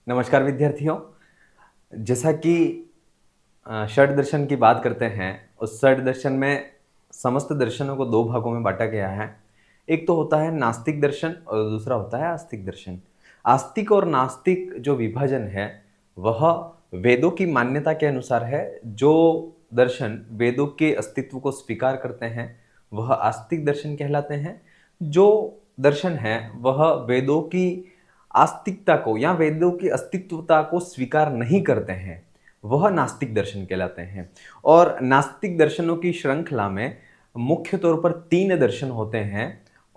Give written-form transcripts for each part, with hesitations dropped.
नमस्कार विद्यार्थियों। जैसा कि षड दर्शन की बात करते हैं, उस षड दर्शन में समस्त दर्शनों को दो भागों में बांटा गया है। एक तो होता है नास्तिक दर्शन और दूसरा होता है आस्तिक दर्शन। आस्तिक और नास्तिक जो विभाजन है वह वेदों की मान्यता के अनुसार है। जो दर्शन वेदों के अस्तित्व को स्वीकार करते हैं वह आस्तिक दर्शन कहलाते हैं। जो दर्शन है वह वेदों की आस्तिकता को या वेदों की अस्तित्वता को स्वीकार नहीं करते हैं वह नास्तिक दर्शन कहलाते हैं। और नास्तिक दर्शनों की श्रृंखला में मुख्य तौर पर तीन दर्शन होते हैं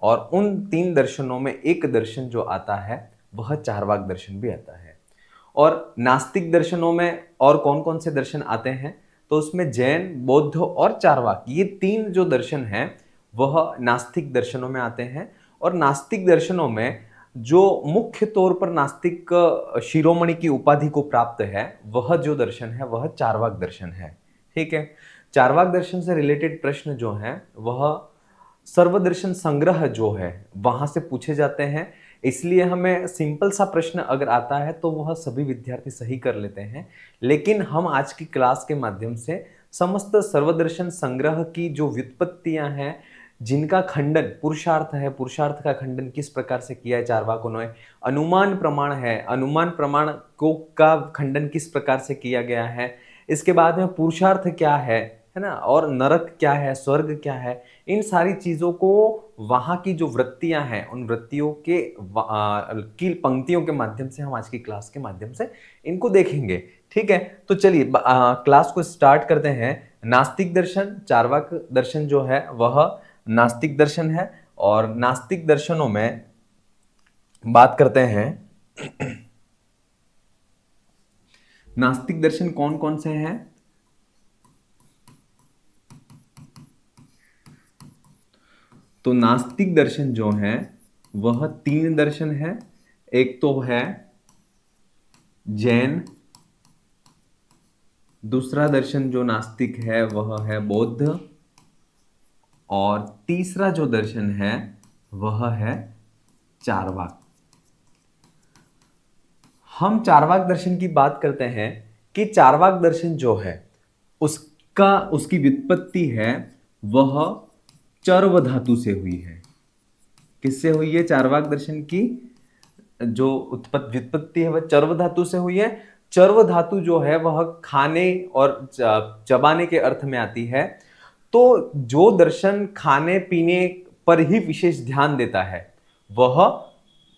और उन तीन दर्शनों में एक दर्शन जो आता है वह चार्वाक दर्शन भी आता है। और नास्तिक दर्शनों में और कौन कौन से दर्शन आते हैं, तो उसमें जैन, बौद्ध और चार्वाक, ये तीन जो दर्शन हैं वह नास्तिक दर्शनों में आते हैं। और नास्तिक दर्शनों में जो मुख्य तौर पर नास्तिक शिरोमणि की उपाधि को प्राप्त है वह जो दर्शन है वह चार्वाक दर्शन है। ठीक है। चार्वाक दर्शन से रिलेटेड प्रश्न जो है वह सर्वदर्शन संग्रह जो है वहां से पूछे जाते हैं। इसलिए हमें सिंपल सा प्रश्न अगर आता है तो वह सभी विद्यार्थी सही कर लेते हैं। लेकिन हम आज की क्लास के माध्यम से समस्त सर्वदर्शन संग्रह की जो व्युत्पत्तियां हैं, जिनका खंडन पुरुषार्थ है, पुरुषार्थ का खंडन किस प्रकार से किया है चार्वाकों ने, अनुमान प्रमाण है, अनुमान प्रमाण को का खंडन किस प्रकार से किया गया है, इसके बाद में पुरुषार्थ क्या है ना, और नरक क्या है, स्वर्ग क्या है, इन सारी चीजों को वहां की जो वृत्तियां हैं उन वृत्तियों के की पंक्तियों के माध्यम से हम आज की क्लास के माध्यम से इनको देखेंगे। ठीक है, तो चलिए क्लास को स्टार्ट करते हैं। नास्तिक दर्शन, चार्वाक दर्शन जो है वह नास्तिक दर्शन है। और नास्तिक दर्शनों में बात करते हैं, नास्तिक दर्शन कौन कौन से हैं। तो नास्तिक दर्शन जो है वह तीन दर्शन है। एक तो है जैन, दूसरा दर्शन जो नास्तिक है वह है बौद्ध, और तीसरा जो दर्शन है वह है चार्वाक। हम चार्वाक दर्शन की बात करते हैं कि चार्वाक दर्शन जो है उसकी व्युत्पत्ति है वह चर्व धातु से हुई है। किससे हुई है? चार्वाक दर्शन की जो व्युत्पत्ति है वह चर्व धातु से हुई है। चर्व धातु जो है वह खाने और चबाने के अर्थ में आती है। तो जो दर्शन खाने पीने पर ही विशेष ध्यान देता है वह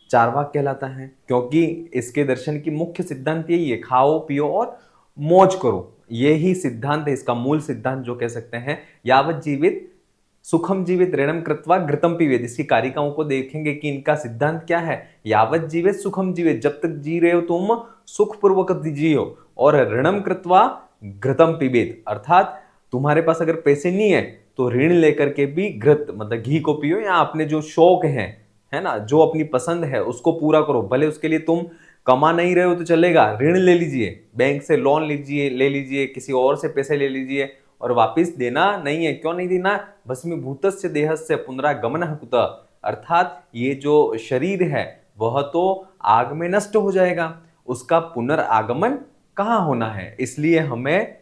चार्वाक कहलाता है, क्योंकि इसके दर्शन की मुख्य सिद्धांत यही है, खाओ पियो और मौज करो। यही सिद्धांत है, इसका मूल सिद्धांत जो कह सकते हैं। यावत जीवित सुखम जीवित ऋणम कृत्वा घृतम पिबेत। इसकी कारिकाओं को देखेंगे कि इनका सिद्धांत क्या है। यावत जीवित सुखम जीवित, जब तक जी रहे हो तुम सुख पूर्वक जियो, और ऋणम कृत्वा घृतम पिबेत, अर्थात तुम्हारे पास अगर पैसे नहीं है तो ऋण लेकर के भी घृत मतलब घी को पियो, या अपने जो शौक है ना, जो अपनी पसंद है उसको पूरा करो। भले उसके लिए तुम कमा नहीं रहे हो तो चलेगा, ऋण ले लीजिए, बैंक से लोन लीजिए, ले लीजिए, किसी और से पैसे ले लीजिए, और वापिस देना नहीं है। क्यों नहीं देना? भस्मीभूतस्य देहस्य पुनरागमनः कुतः, अर्थात ये जो शरीर है वह तो आग में नष्ट हो जाएगा, उसका पुनरागमन कहाँ होना है। इसलिए हमें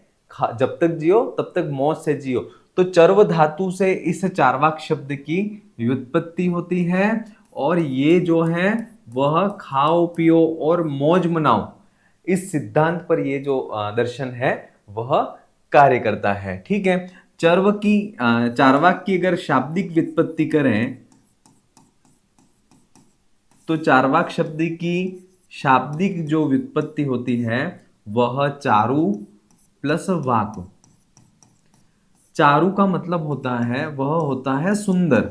जब तक जियो तब तक मौज से जियो। तो चर्व धातु से इस चार्वाक शब्द की व्युत्पत्ति होती है, और ये जो है वह खाओ पियो और मौज मनाओ, इस सिद्धांत पर ये जो दर्शन है वह कार्य करता है। ठीक है। चार्वाक की अगर शाब्दिक व्युत्पत्ति करें तो चार्वाक शब्द की शाब्दिक जो व्युत्पत्ति होती है वह चारु प्लस वाक। चारु का मतलब होता है, वह होता है सुंदर।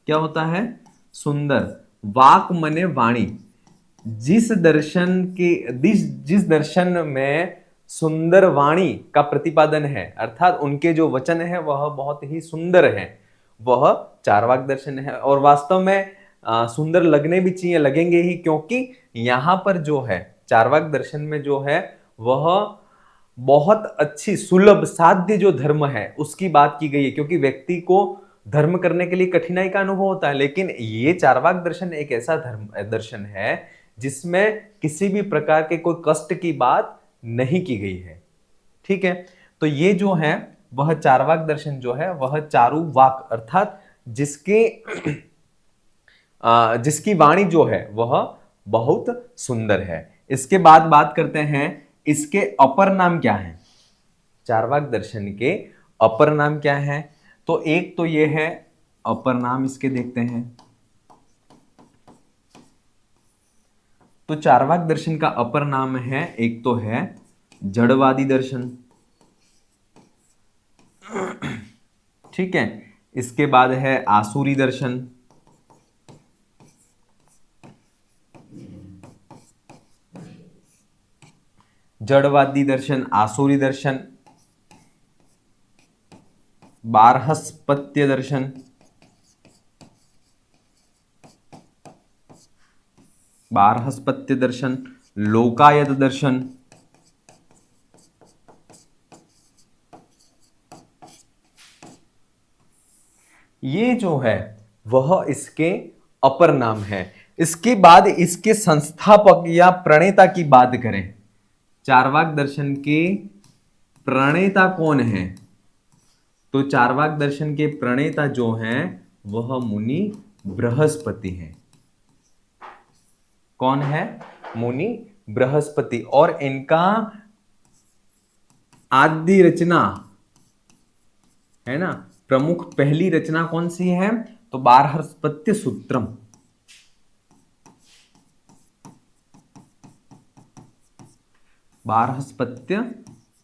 क्या होता है? सुंदर। वाक मने वाणी। जिस दर्शन में सुंदर वाणी का प्रतिपादन है, अर्थात उनके जो वचन है वह बहुत ही सुंदर है, वह चार्वाक दर्शन है। और वास्तव में सुंदर लगने भी चाहिए, लगेंगे ही, क्योंकि यहां पर जो है चार्वाक दर्शन में जो है वह बहुत अच्छी सुलभ साध्य जो धर्म है उसकी बात की गई है। क्योंकि व्यक्ति को धर्म करने के लिए कठिनाई का अनुभव होता है, लेकिन ये चार्वाक दर्शन एक ऐसा दर्शन है जिसमें किसी भी प्रकार के कोई कष्ट की बात नहीं की गई है। ठीक है, तो ये जो है वह चार्वाक दर्शन जो है वह चारुवाक अर्थात जिसकी वाणी जो है वह बहुत सुंदर है। इसके बाद बात करते हैं इसके अपर नाम क्या है। चार्वाक दर्शन के अपर नाम क्या है, तो एक तो ये है अपर नाम, इसके देखते हैं। तो चार्वाक दर्शन का अपर नाम है, एक तो है जड़वादी दर्शन। ठीक है, इसके बाद है आसुरी दर्शन। जड़वादी दर्शन, आसुरी दर्शन, बारहस्पत्य दर्शन, बारहस्पत्य दर्शन, लोकायत दर्शन, ये जो है वह इसके अपर नाम है। इसके बाद इसके संस्थापक या प्रणेता की बात करें, चार्वाक दर्शन के प्रणेता कौन है, तो चार्वाक दर्शन के प्रणेता जो हैं वह मुनि बृहस्पति हैं। कौन है? मुनि बृहस्पति। और इनका आदि रचना है ना, प्रमुख पहली रचना कौन सी है, तो बारहस्पत्य सूत्रम। बारहस्पत्य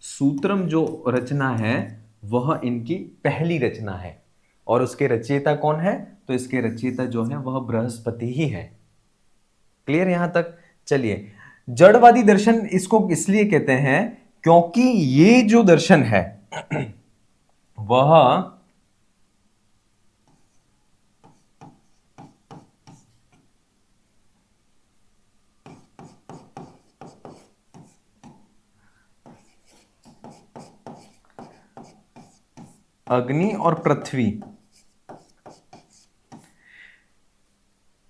सूत्रम जो रचना है वह इनकी पहली रचना है। और उसके रचयिता कौन है, तो इसके रचयिता जो है वह बृहस्पति ही है। क्लियर यहां तक? चलिए, जड़वादी दर्शन इसको इसलिए कहते हैं क्योंकि ये जो दर्शन है वह अग्नि और पृथ्वी,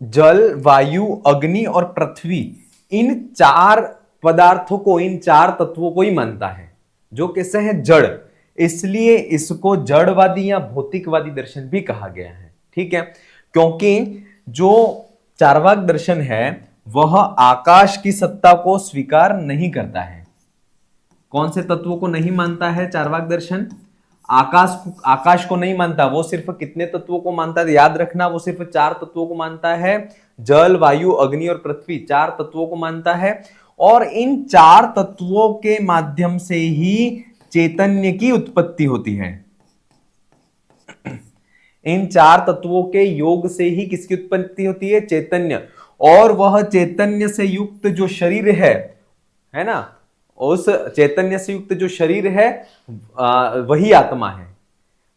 जल, वायु, अग्नि और पृथ्वी, इन चार पदार्थों को, इन चार तत्वों को ही मानता है, जो कैसे हैं? जड़। इसलिए इसको जड़वादी या भौतिकवादी दर्शन भी कहा गया है। ठीक है, क्योंकि जो चार्वाक दर्शन है वह आकाश की सत्ता को स्वीकार नहीं करता है। कौन से तत्वों को नहीं मानता है चार्वाक दर्शन? आकाश को नहीं मानता। वो सिर्फ कितने तत्वों को मानता है, याद रखना, वो सिर्फ चार तत्वों को मानता है। जल, वायु, अग्नि और पृथ्वी, चार तत्वों को मानता है। और इन चार तत्वों के माध्यम से ही चैतन्य की उत्पत्ति होती है। इन चार तत्वों के योग से ही किसकी उत्पत्ति होती है? चैतन्य। और वह चैतन्य से युक्त जो शरीर है ना, उस चैतन्य से युक्त जो शरीर है वही आत्मा है।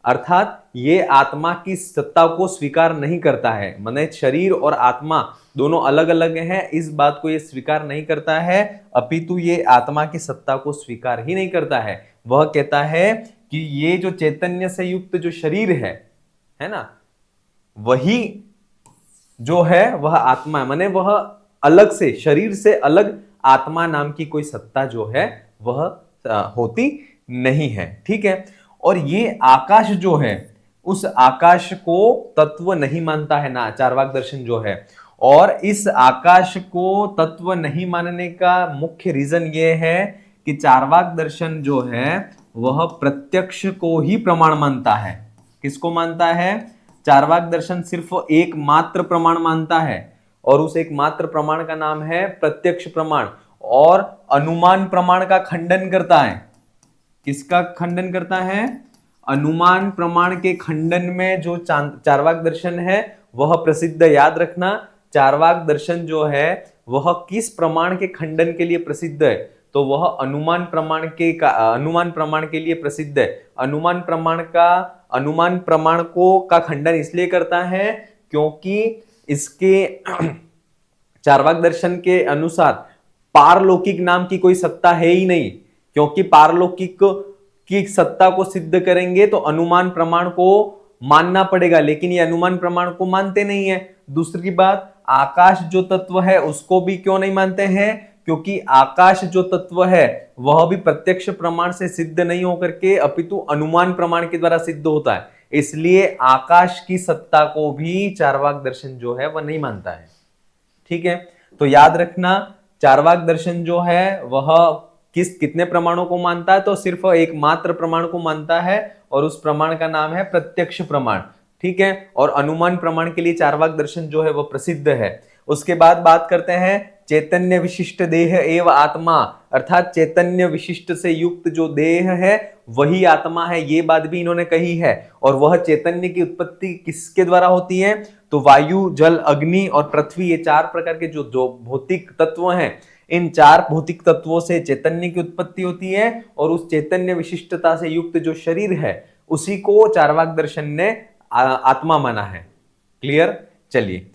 अर्थात ये आत्मा की सत्ता को स्वीकार नहीं करता है। माने शरीर और आत्मा दोनों अलग अलग हैं, इस बात को ये स्वीकार नहीं करता है, अपितु ये आत्मा की सत्ता को स्वीकार ही नहीं करता है। वह कहता है कि ये जो चैतन्य से युक्त जो शरीर है ना, वही जो है वह आत्मा है। माने वह अलग से, शरीर से अलग आत्मा नाम की कोई सत्ता जो है वह होती नहीं है। ठीक है, और ये आकाश जो है उस आकाश को तत्व नहीं मानता है ना चार्वाक दर्शन जो है। और इस आकाश को तत्व नहीं मानने का मुख्य रीजन ये है कि चार्वाक दर्शन जो है वह प्रत्यक्ष को ही प्रमाण मानता है। किसको मानता है? चार्वाक दर्शन सिर्फ एक मात्र प्रमाण मानता है, और उस एकमात्र प्रमाण का नाम है प्रत्यक्ष प्रमाण। और अनुमान प्रमाण का खंडन करता है। किसका खंडन करता है? अनुमान प्रमाण के खंडन में जो चार्वाक दर्शन है वह प्रसिद्ध। याद रखना, चार्वाक दर्शन जो है वह किस प्रमाण के खंडन के लिए प्रसिद्ध है? तो वह अनुमान प्रमाण के लिए प्रसिद्ध है। अनुमान प्रमाण का खंडन इसलिए करता है क्योंकि इसके चार्वाक दर्शन के अनुसार पारलौकिक नाम की कोई सत्ता है ही नहीं। क्योंकि पारलौकिक की सत्ता को सिद्ध करेंगे तो अनुमान प्रमाण को मानना पड़ेगा, लेकिन ये अनुमान प्रमाण को मानते नहीं है। दूसरी बात, आकाश जो तत्व है उसको भी क्यों नहीं मानते हैं? क्योंकि आकाश जो तत्व है वह भी प्रत्यक्ष प्रमाण से सिद्ध नहीं होकर के अपितु अनुमान प्रमाण के द्वारा सिद्ध होता है, इसलिए आकाश की सत्ता को भी चार्वाक दर्शन जो है वह नहीं मानता है। ठीक है, तो याद रखना चार्वाक दर्शन जो है वह कितने प्रमाणों को मानता है? तो सिर्फ एकमात्र प्रमाण को मानता है और उस प्रमाण का नाम है प्रत्यक्ष प्रमाण। ठीक है, और अनुमान प्रमाण के लिए चार्वाक दर्शन जो है वह प्रसिद्ध है। उसके बाद बात करते हैं चैतन्य विशिष्ट देह एव आत्मा, अर्थात चैतन्य विशिष्ट से युक्त जो देह है वही आत्मा है, ये बात भी इन्होंने कही है। और वह चैतन्य की उत्पत्ति किसके द्वारा होती है? तो वायु, जल, अग्नि और पृथ्वी, ये चार प्रकार के जो भौतिक तत्व हैं, इन चार भौतिक तत्वों से चैतन्य की उत्पत्ति होती है और उस चैतन्य विशिष्टता से युक्त जो शरीर है उसी को चार्वाक दर्शन ने आत्मा माना है। क्लियर? चलिए,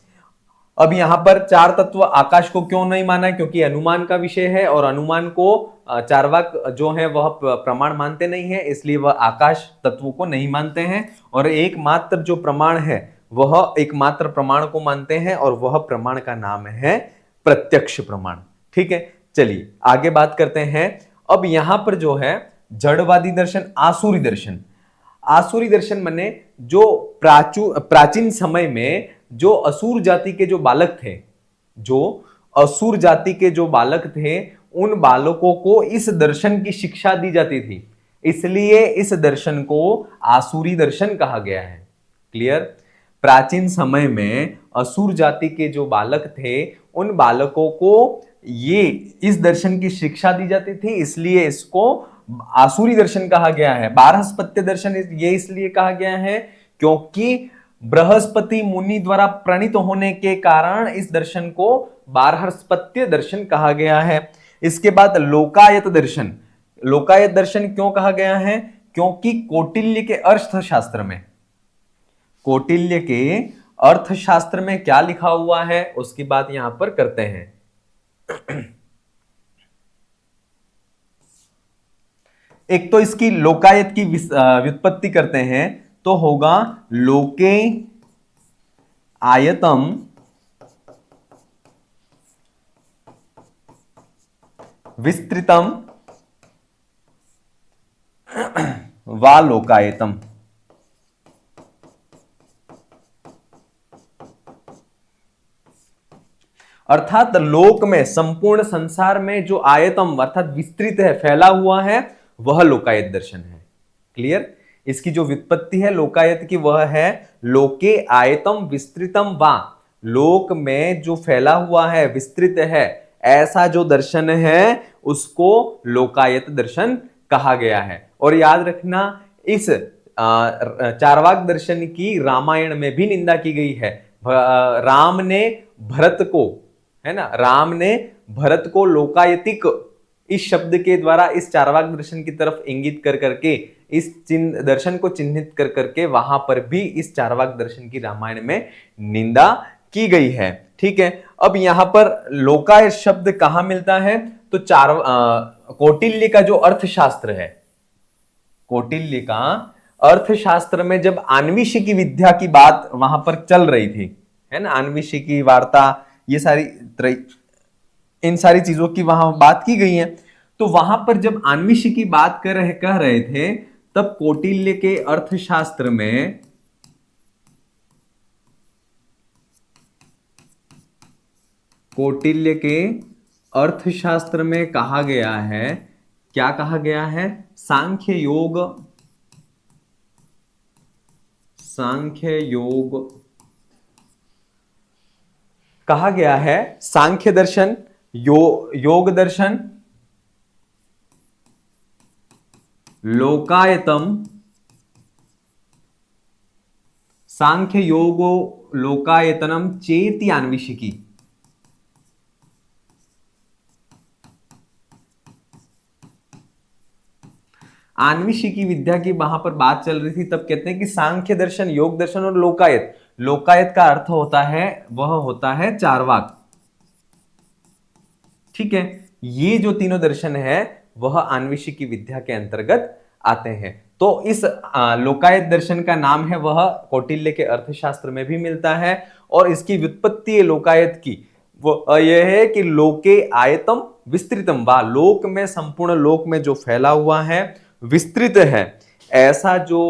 अब यहां पर चार तत्व आकाश को क्यों नहीं माना? क्योंकि अनुमान का विषय है और अनुमान को चार्वाक जो है वह प्रमाण मानते नहीं है, इसलिए वह आकाश तत्व को नहीं मानते हैं। और एकमात्र जो प्रमाण है वह एकमात्र प्रमाण को मानते हैं और वह प्रमाण का नाम है प्रत्यक्ष प्रमाण। ठीक है, चलिए आगे बात करते हैं। अब यहां पर जो है जड़वादी दर्शन, आसुरी दर्शन। आसुरी दर्शन माने जो प्राचीन समय में जो असुर जाति के जो बालक थे, जो असुर जाति के जो बालक थे, उन बालकों को इस दर्शन की शिक्षा दी जाती थी, इसलिए इस दर्शन को आसुरी दर्शन कहा गया है। क्लियर? प्राचीन समय में असुर जाति के जो बालक थे उन बालकों को ये इस दर्शन की शिक्षा दी जाती थी, इसलिए इसको आसुरी दर्शन कहा गया है। बारहस्पत्य दर्शन ये इसलिए कहा गया है क्योंकि बृहस्पति मुनि द्वारा प्रणीत होने के कारण इस दर्शन को बारहस्पत्य दर्शन कहा गया है। इसके बाद लोकायत दर्शन। लोकायत दर्शन क्यों कहा गया है? क्योंकि कौटिल्य के अर्थशास्त्र में, कौटिल्य के अर्थशास्त्र में क्या लिखा हुआ है उसकी बात यहां पर करते हैं। एक तो इसकी लोकायत की व्युत्पत्ति करते हैं, तो होगा लोके आयतम विस्तृतम वा लोकायतम। अर्थात लोक में, संपूर्ण संसार में जो आयतम अर्थात विस्तृत है, फैला हुआ है, वह लोकायत दर्शन है। क्लियर? इसकी जो व्युत्पत्ति है लोकायत की वह है लोके आयतम विस्तृतम वा, लोक में जो फैला हुआ है, विस्तृत है, ऐसा जो दर्शन है उसको लोकायत दर्शन कहा गया है। और याद रखना इस चार्वाक दर्शन की रामायण में भी निंदा की गई है। राम ने भरत को, है ना, राम ने भरत को लोकायतिक इस शब्द के द्वारा इस चार्वाक दर्शन की तरफ इंगित कर करके, इस दर्शन को चिन्हित कर करके वहां पर भी इस चार्वाक दर्शन की रामायण में निंदा की गई है। ठीक है, अब यहां पर लोकायत शब्द कहां मिलता है? तो कौटिल्य का जो अर्थशास्त्र है, कौटिल्य का अर्थशास्त्र में जब आन्वीक्षिकी विद्या की बात वहां पर चल रही थी, है ना, आन्वीक्षिकी वार्ता, ये सारी इन सारी चीजों की वहां बात की गई है, तो वहां पर जब आन्वीक्षिकी बात कह रहे थे तब कौटिल्य के अर्थशास्त्र में कौटिल्य के अर्थशास्त्र में कहा गया है, क्या कहा गया है? सांख्य योग कहा गया है। सांख्य दर्शन, योग दर्शन, लोकायतम, सांख्य योगो लोकायतनम चेति आन्वीक्षिकी। आन्वीक्षिकी विद्या की वहां पर बात चल रही थी, तब कहते हैं कि सांख्य दर्शन, योग दर्शन और लोकायत, लोकायत का अर्थ होता है, वह होता है चार्वाक। ठीक है, ये जो तीनों दर्शन है वह आन्वीक्षिकी विद्या के अंतर्गत आते हैं। तो इस लोकायत दर्शन का नाम है वह कौटिल्य के अर्थशास्त्र में भी मिलता है, और इसकी व्युत्पत्ति लोकायत की वो यह है कि लोके आयतम विस्तृतम, वा लोक में, संपूर्ण लोक में जो फैला हुआ है, विस्तृत है, ऐसा जो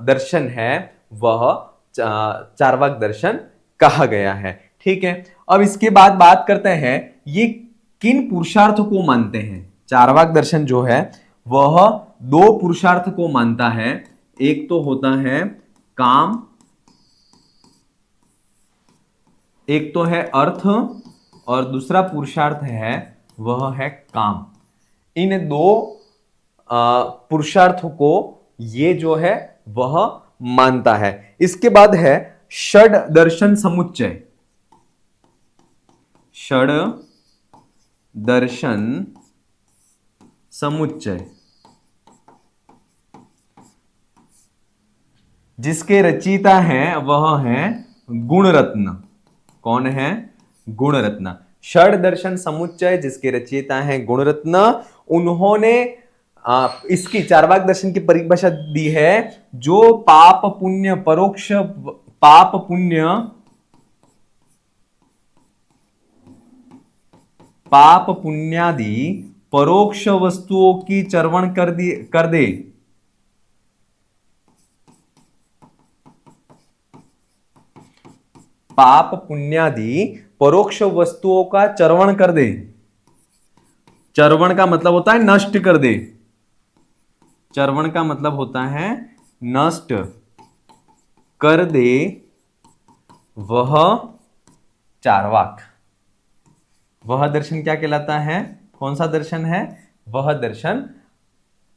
दर्शन है वह चार्वाक दर्शन कहा गया है। ठीक है, अब इसके बाद बात करते हैं ये किन पुरुषार्थ को मानते हैं। चार्वाक दर्शन जो है वह दो पुरुषार्थ को मानता है, एक तो होता है काम, एक तो है अर्थ, और दूसरा पुरुषार्थ है वह है काम। इन दो पुरुषार्थों को ये जो है वह मानता है। इसके बाद है षड दर्शन समुच्चय। षड दर्शन समुच्चय, जिसके रचयिता हैं वह है गुणरत्न। कौन है? गुणरत्न। षड दर्शन समुच्चय जिसके रचयिता हैं गुणरत्न, उन्होंने इसकी चार्वाक दर्शन की परिभाषा दी है, जो पाप पुण्य परोक्ष, पाप पुण्य, पाप पुण्यादि परोक्ष वस्तुओं की चर्वण कर दे, पाप पुण्यादि परोक्ष वस्तुओं का चर्वण कर दे। चर्वण का मतलब होता है नष्ट कर दे। चर्वण का मतलब होता है नष्ट कर दे, वह चार्वाक। वह दर्शन क्या कहलाता है? कौन सा दर्शन है? वह दर्शन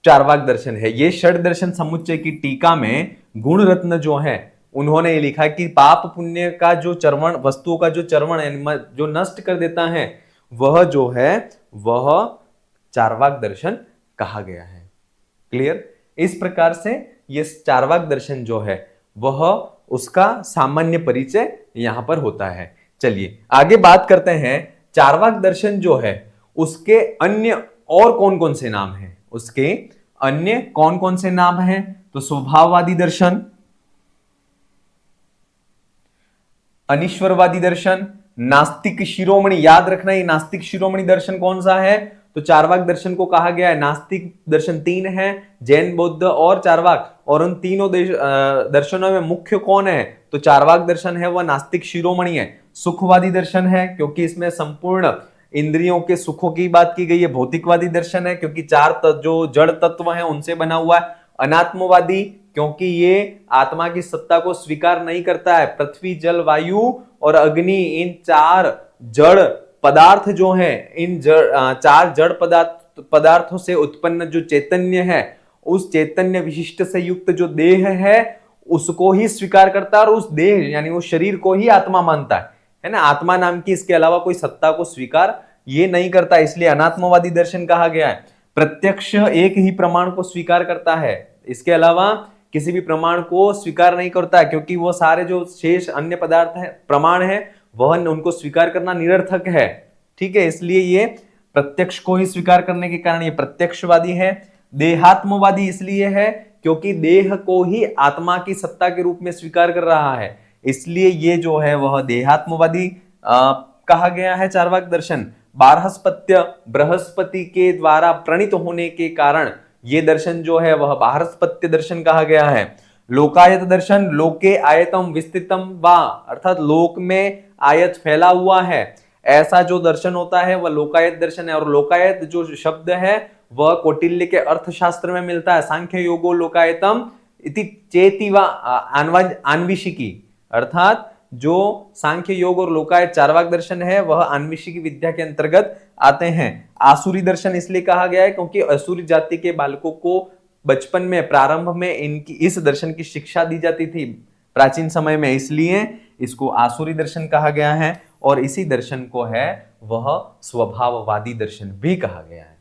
चार्वाक दर्शन है। ये षड दर्शन समुच्चय की टीका में गुणरत्न जो है उन्होंने ये लिखा कि पाप पुण्य का जो चर्वण, वस्तुओं का जो चर्वण है, जो नष्ट कर देता है, वह जो है वह चार्वाक दर्शन कहा गया है। क्लियर? इस प्रकार से ये चार्वाक दर्शन जो है वह उसका सामान्य परिचय यहां पर होता है। चलिए आगे बात करते हैं, चार्वाक दर्शन जो है उसके अन्य और कौन कौन से नाम हैं? उसके अन्य कौन कौन से नाम हैं? तो स्वभाववादी दर्शन, अनीश्वरवादी दर्शन, नास्तिक शिरोमणि। याद रखना ये नास्तिक शिरोमणि दर्शन कौन सा है? तो चार्वाक दर्शन को कहा गया है। नास्तिक दर्शन तीन है, जैन, बौद्ध और चार्वाक, और उन तीनों दर्शनों में मुख्य कौन है? तो चार्वाक दर्शन है वह नास्तिक शिरोमणि है। सुखवादी दर्शन है क्योंकि इसमें संपूर्ण इंद्रियों के सुखों की बात की गई है। भौतिकवादी दर्शन है क्योंकि चार जो जड़ तत्व हैं उनसे बना हुआ है। अनात्मवादी क्योंकि ये आत्मा की सत्ता को स्वीकार नहीं करता है। पृथ्वी, जल, वायु और अग्नि, इन चार जड़ पदार्थ जो हैं, इन चार जड़ पदार्थों से उत्पन्न जो चैतन्य है, उस चैतन्य विशिष्ट से युक्त जो देह है उसको ही स्वीकार करता है, और उस देह यानी उस शरीर को ही आत्मा मानता है ना। आत्मा नाम की इसके अलावा कोई सत्ता को स्वीकार ये नहीं करता, इसलिए अनात्मवादी दर्शन कहा गया है। प्रत्यक्ष एक ही प्रमाण को स्वीकार करता है, इसके अलावा किसी भी प्रमाण को स्वीकार नहीं करता, क्योंकि वो सारे जो शेष अन्य पदार्थ है, प्रमाण है, वह उनको स्वीकार करना निरर्थक है। ठीक है, इसलिए ये प्रत्यक्ष को ही स्वीकार करने के कारण ये प्रत्यक्षवादी है। देहात्मवादी इसलिए है क्योंकि देह को ही आत्मा की सत्ता के रूप में स्वीकार कर रहा है, इसलिए ये जो है वह देहात्मवादी कहा गया है चार्वाक दर्शन। बारहस्पत्य, बृहस्पति के द्वारा प्रणीत होने के कारण ये दर्शन जो है वह बारहस्पत्य दर्शन कहा गया है। लोकायत दर्शन, लोके आयतम विस्तृतम वा, अर्थात लोक में आयत फैला हुआ है, ऐसा जो दर्शन होता है वह लोकायत दर्शन है। और लोकायत जो शब्द है वह कौटिल्य के अर्थशास्त्र में मिलता है। सांख्य योगो लोकायतम इति चेतिवा आन्विशिकी, अर्थात जो सांख्य योग और लोकायत चार्वाक दर्शन है वह आन्विशिकी विद्या के अंतर्गत आते हैं। आसुरी दर्शन इसलिए कहा गया है क्योंकि असुरी जाति के बालकों को बचपन में, प्रारंभ में इनकी इस दर्शन की शिक्षा दी जाती थी प्राचीन समय में, इसलिए इसको आसुरी दर्शन कहा गया है। और इसी दर्शन को है वह स्वभाववादी दर्शन भी कहा गया है।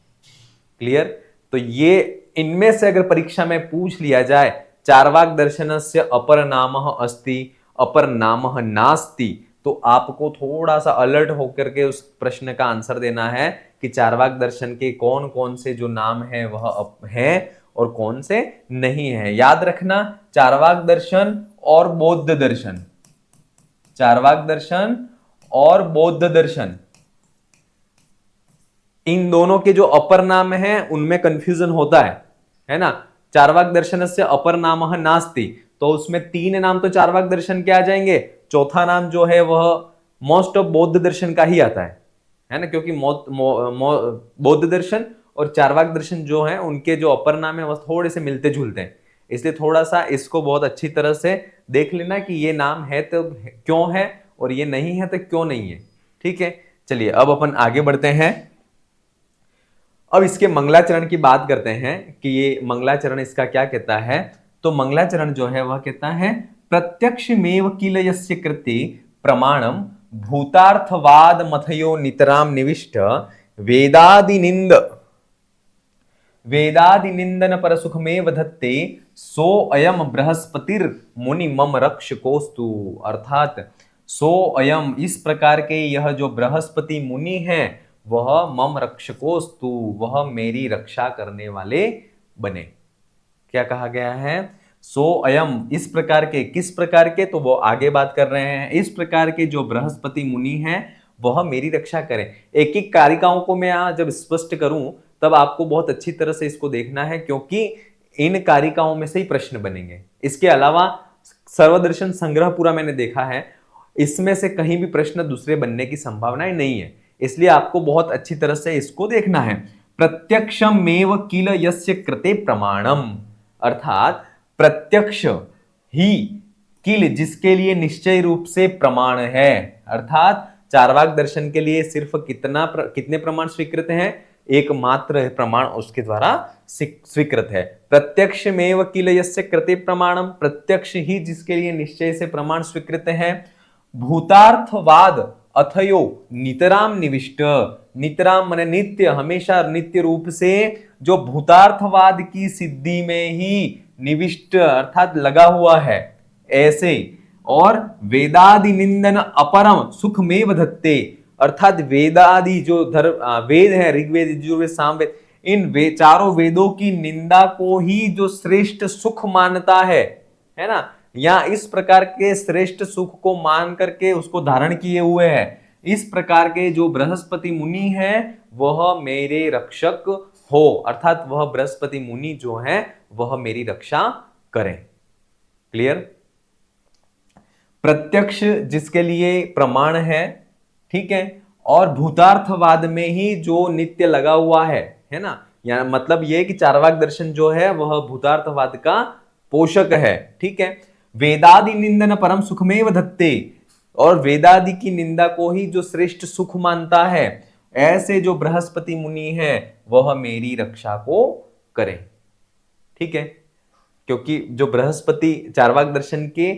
क्लियर? तो ये इनमें से अगर परीक्षा में पूछ लिया जाए चार्वाक दर्शनस्य अपर नामः अस्ति अपर नामः नास्ति, तो आपको थोड़ा सा अलर्ट होकर के उस प्रश्न का आंसर देना है कि चार्वाक दर्शन के कौन कौन से जो नाम है वह है और कौन से नहीं है। याद रखना, चार्वाक दर्शन और बौद्ध दर्शन, चार्वाक दर्शन और बौद्ध दर्शन, इन दोनों के जो अपर नाम है उनमें कंफ्यूजन होता है ना। चार्वाक दर्शन से अपर नाम नास्ति, तो उसमें 3 नाम तो चार्वाक दर्शन के आ जाएंगे, चौथा नाम जो है वह मोस्ट ऑफ बौद्ध दर्शन का ही आता है ना, क्योंकि बौद्ध दर्शन और चार्वाक दर्शन जो है उनके जो अपर नाम है वह थोड़े से मिलते जुलते हैं, इसलिए थोड़ा सा इसको बहुत अच्छी तरह से देख लेना कि ये नाम है तो क्यों है और ये नहीं है तो क्यों नहीं है। ठीक है, चलिए अब अपन आगे बढ़ते हैं। अब इसके मंगलाचरण की बात करते हैं कि ये मंगलाचरण इसका क्या कहता है। तो मंगलाचरण जो है वह कहता है प्रत्यक्षमेव किल यस्य कृते प्रमाणम भूतार्थवाद मथयो नितराम निविष्ट वेदादिनिंद वेदादिनिंदन पर सुखमेव धत्ते सो अयम बृहस्पतिर मुनि मम रक्षकोस्तु। अर्थात सो अयम, इस प्रकार के यह जो बृहस्पति मुनि है वह मम रक्षकोस्तु, वह मेरी रक्षा करने वाले बने। क्या कहा गया है? सो अयम, इस प्रकार के, किस प्रकार के, तो वो आगे बात कर रहे हैं। इस प्रकार के जो बृहस्पति मुनि हैं वह मेरी रक्षा करें। एक एक कारिकाओं को मैं जब स्पष्ट करूं तब आपको बहुत अच्छी तरह से इसको देखना है, क्योंकि इन कारिकाओं में से ही प्रश्न बनेंगे। इसके अलावा सर्वदर्शन संग्रह पूरा मैंने देखा है, इसमें से कहीं भी प्रश्न दूसरे बनने की संभावनाएं नहीं है, इसलिए आपको बहुत अच्छी तरह से इसको देखना है। प्रत्यक्षमेव किल यस्य कृते प्रमाणम, अर्थात प्रत्यक्ष ही किल, जिसके लिए निश्चय रूप से प्रमाण है। अर्थात चार्वाक दर्शन के लिए सिर्फ कितने प्रमाण स्वीकृत हैं? एकमात्र प्रमाण उसके द्वारा स्वीकृत है। प्रत्यक्षमेव किल यस्य कृते प्रमाणम, प्रत्यक्ष ही जिसके लिए निश्चय से प्रमाण स्वीकृत है। भूतार्थवाद अथयो नितराम निविष्ट, नितराम माने नित्य, हमेशा नित्य रूप से, जो भूतार्थवाद की सिद्धि में ही निविष्ट अर्थात लगा हुआ है ऐसे। और वेदादि निंदन अपरम सुखमेव धत्ते, अर्थात वेदादि जो वेद है, ऋग्वेद, यजुर्वेद, सामवेद, इन चारों वेदों की निंदा को ही जो श्रेष्ठ सुख मानता है ना, या इस प्रकार के श्रेष्ठ सुख को मान करके उसको धारण किए हुए है, इस प्रकार के जो बृहस्पति मुनि है वह मेरे रक्षक हो। अर्थात वह बृहस्पति मुनि जो है वह मेरी रक्षा करें। क्लियर? प्रत्यक्ष जिसके लिए प्रमाण है, ठीक है, और भूतार्थवाद में ही जो नित्य लगा हुआ है ना, या मतलब यह कि चार्वाक दर्शन जो है वह भूतार्थवाद का पोषक है। ठीक है, वेदादि निंदन परम सुखमेव धत्ते, और वेदादि की निंदा को ही जो श्रेष्ठ सुख मानता है, ऐसे जो बृहस्पति मुनि है वह मेरी रक्षा को करें। ठीक है, क्योंकि जो बृहस्पति, चार्वाक दर्शन के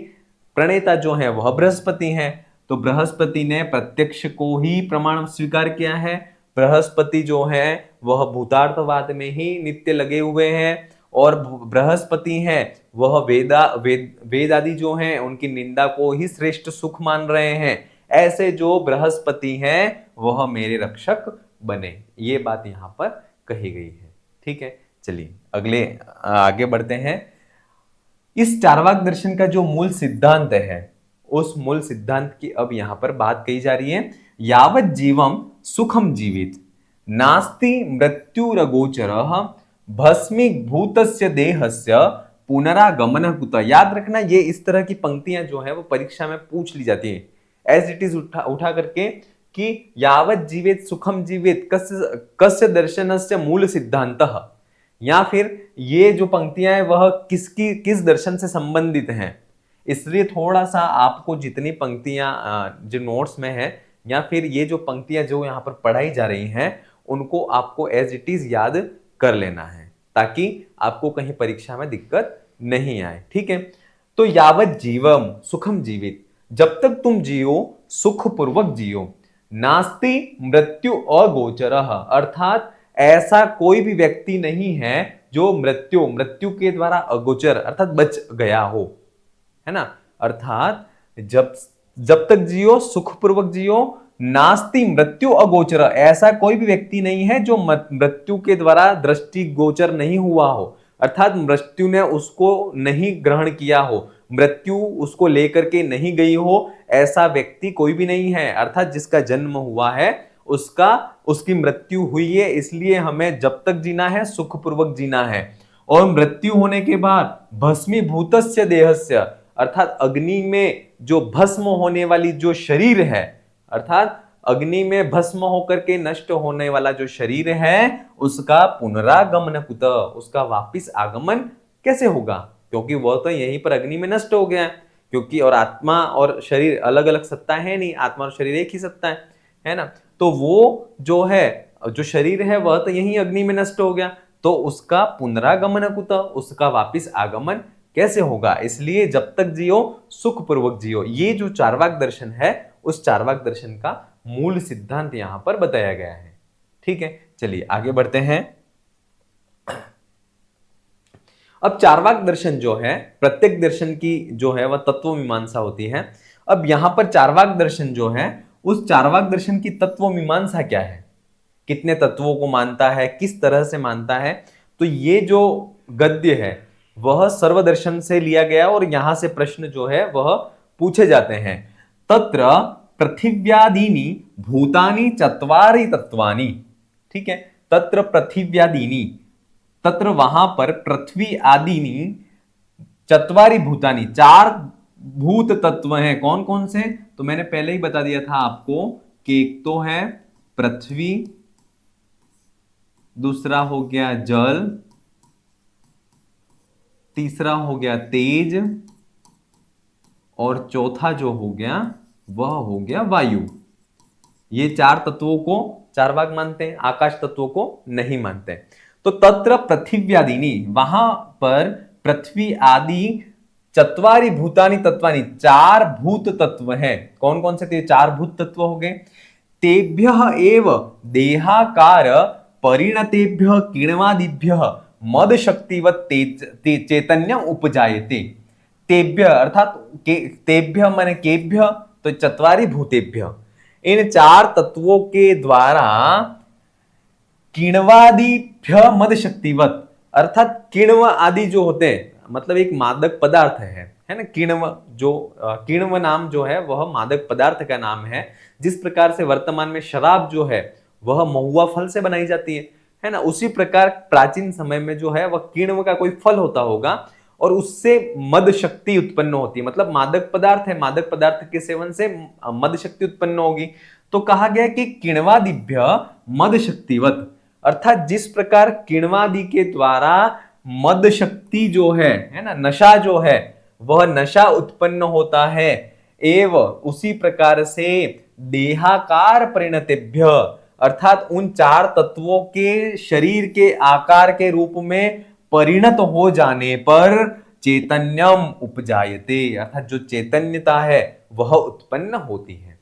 प्रणेता जो है वह बृहस्पति हैं, तो बृहस्पति ने प्रत्यक्ष को ही प्रमाण स्वीकार किया है। बृहस्पति जो है वह भूतार्थवाद में ही नित्य लगे हुए हैं, और बृहस्पति हैं वह वेद आदि जो हैं उनकी निंदा को ही श्रेष्ठ सुख मान रहे हैं। ऐसे जो बृहस्पति हैं वह मेरे रक्षक बने, ये बात यहां पर कही गई है। ठीक है, चलिए अगले आगे बढ़ते हैं। इस चार्वाक दर्शन का जो मूल सिद्धांत है उस मूल सिद्धांत की अब यहां पर बात कही जा रही है। यावत जीवम सुखम जीवित नास्ति मृत्युरगोचरः भस्मीभूतस्य देहस्य पुनरागमन कुत। याद रखना, ये इस तरह की पंक्तियां जो है वो परीक्षा में पूछ ली जाती है एज इट इज, उठा करके कि यावत जीवित सुखम जीवित कस्य दर्शनस्य मूल सिद्धांतः, या फिर ये जो पंक्तियां हैं वह किस दर्शन से संबंधित हैं। इसलिए थोड़ा सा आपको जितनी पंक्तियां जो नोट्स में है, या फिर ये जो पंक्तियां जो यहाँ पर पढ़ाई जा रही हैं उनको आपको एज इट इज याद कर लेना है, ताकि आपको कहीं परीक्षा में दिक्कत नहीं आए। ठीक है, तो यावत जीवम सुखम जीवित, जब तक तुम जियो सुखपूर्वक जियो, नास्ति मृत्यु अगोचरः, अर्थात ऐसा कोई भी व्यक्ति नहीं है जो मृत्यु के द्वारा अगोचर अर्थात बच गया हो, है ना। अर्थात जब तक जियो सुखपूर्वक जियो, नास्ति मृत्यु अगोचर, ऐसा कोई भी व्यक्ति नहीं है जो मृत्यु के द्वारा दृष्टि गोचर नहीं हुआ हो, अर्थात मृत्यु ने उसको नहीं ग्रहण किया हो, मृत्यु उसको लेकर के नहीं गई हो, ऐसा व्यक्ति कोई भी नहीं है। अर्थात जिसका जन्म हुआ है उसकी मृत्यु हुई है, इसलिए हमें जब तक जीना है सुखपूर्वक जीना है। और मृत्यु होने के बाद भस्मीभूतस्य देहस्य, अर्थात अग्नि में जो भस्म होने वाली जो शरीर है, अर्थात अग्नि में भस्म होकर के नष्ट होने वाला जो शरीर है, उसका पुनरागमन कुत, उसका वापिस आगमन कैसे होगा? क्योंकि वह तो यहीं पर अग्नि में नष्ट हो गया है। क्योंकि और आत्मा और शरीर अलग अलग सत्ता है नहीं, आत्मा और शरीर एक ही सत्ता है ना। तो वो जो है, जो शरीर है वह तो यहीं अग्नि में नष्ट हो गया, तो उसका पुनरागमन कुत, उसका वापिस आगमन कैसे होगा? इसलिए जब तक जियो सुखपूर्वक जियो। ये जो चार्वाक दर्शन है, उस चार्वाक दर्शन का मूल सिद्धांत यहां पर बताया गया है। ठीक है, चलिए आगे बढ़ते हैं। अब चार्वाक दर्शन जो है, प्रत्येक दर्शन की जो है वह तत्व मीमांसा होती है। अब यहां पर चार्वाक दर्शन जो है, उस चार्वाक दर्शन की तत्व मीमांसा क्या है, कितने तत्वों को मानता है, किस तरह से मानता है? तो ये जो गद्य है वह सर्वदर्शन से लिया गया और यहां से प्रश्न जो है वह पूछे जाते हैं। तत्र पृथिव्यादीनि भूतानि चत्वारि तत्वानि। ठीक है, तत्र पृथिव्यादीनि, तत्र वहां पर पृथ्वी आदीनि चत्वारि भूतानि, चार भूत तत्व हैं। कौन कौन से? तो मैंने पहले ही बता दिया था आपको कि एक तो है पृथ्वी, दूसरा हो गया जल, तीसरा हो गया तेज, और चौथा जो हो गया वह हो गया वायु। ये चार तत्वों को चार्वाक मानते हैं, आकाश तत्वों को नहीं मानते। तो तत्र पृथिव्यादीनि, वहां पर पृथ्वी आदि चत्वारि भूतानि तत्वानि, चार भूत तत्व हैं। कौन कौन से? चार भूत तत्व हो गए। तेभ्यः एव देहाकार परिणतेभ्यः किण्वादिभ्यः मद शक्तिवत् चैतन्यम उपजायते। तेभ्य अर्थात तेभ्य माने केभ्य, तो चत्वारि भूतेभ्य, इन चार तत्वों के द्वारा किण्वादिभ्य मद शक्तिवत, अर्थात किण्व आदि जो होते हैं, मतलब एक मादक पदार्थ है ना। किण्व जो किण्व नाम जो है वह मादक पदार्थ का नाम है। जिस प्रकार से वर्तमान में शराब जो है वह महुआ फल से बनाई जाती है ना, उसी प्रकार प्राचीन समय में जो है वह किण्व का कोई फल होता होगा और उससे मद शक्ति उत्पन्न होती है। मतलब मादक पदार्थ है, मादक पदार्थ के सेवन से मद शक्ति उत्पन्न होगी। तो कहा गया कि किण्वादिभ्य मद शक्तिवत, अर्थात जिस प्रकार किण्वादि के द्वारा मद शक्ति जो है ना, नशा जो है वह नशा उत्पन्न होता है, एवं उसी प्रकार से देहाकार परिणतेभ्य, अर्थात उन चार तत्वों के शरीर के आकार के रूप में परिणत हो जाने पर चैतन्यम उपजायते, अर्थात जो चैतन्यता है वह उत्पन्न होती है।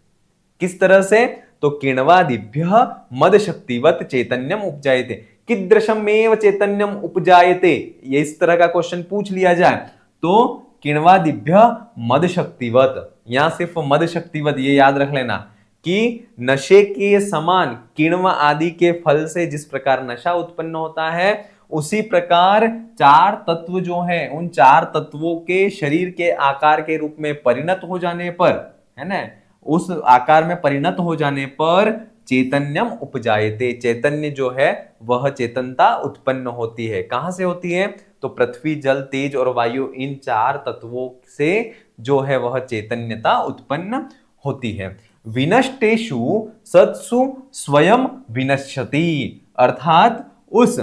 किस तरह से? तो किण्वादिभ्य मद शक्तिवत चैतन्यम उपजायते। कीदृशमेव चैतन्यम उपजायते, ये इस तरह का क्वेश्चन पूछ लिया जाए तो किण्वादिभ्य मद शक्तिवत, यहां सिर्फ मद शक्तिवत ये याद रख लेना कि नशे के समान किण्व आदि के फल से जिस प्रकार नशा उत्पन्न होता है, उसी प्रकार चार तत्व जो है उन चार तत्वों के शरीर के आकार के रूप में परिणत हो जाने पर, है ना, उस आकार में परिणत हो जाने पर चैतन्यम उपजायते, चैतन्य जो है वह चेतनता उत्पन्न होती है। कहां से होती है? तो पृथ्वी जल तेज और वायु, इन चार तत्वों से जो है वह चैतन्यता उत्पन्न होती है। विनष्टेषु सत्सु स्वयं विनश्यति, अर्थात उस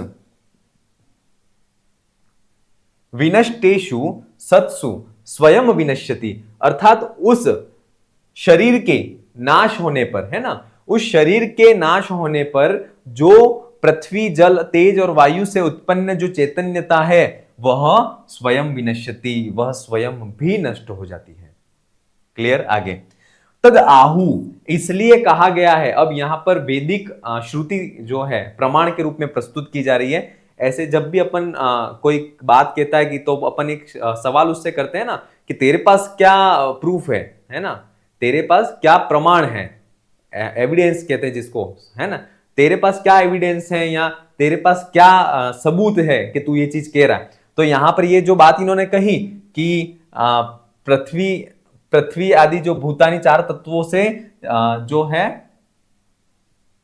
विनष्टेषु सत्सु स्वयं विनश्यति, अर्थात उस शरीर के नाश होने पर, है ना, उस शरीर के नाश होने पर जो पृथ्वी जल तेज और वायु से उत्पन्न जो चैतन्यता है वह स्वयं विनश्यति, वह स्वयं भी नष्ट हो जाती है। क्लियर? आगे तद आहु, इसलिए कहा गया है। अब यहां पर वैदिक श्रुति जो है प्रमाण के रूप में प्रस्तुत की जा रही है। ऐसे जब भी अपन कोई बात कहता है कि तो अपन एक सवाल उससे करते हैं ना कि तेरे पास क्या प्रूफ है ना, तेरे पास क्या प्रमाण है, एविडेंस कहते हैं जिसको, है ना। तेरे पास क्या एविडेंस है या तेरे पास क्या सबूत है कि तू ये चीज कह रहा है। तो यहां पर ये जो बात इन्होंने कही कि पृथ्वी पृथ्वी आदि जो भूतानी चार तत्वों से जो है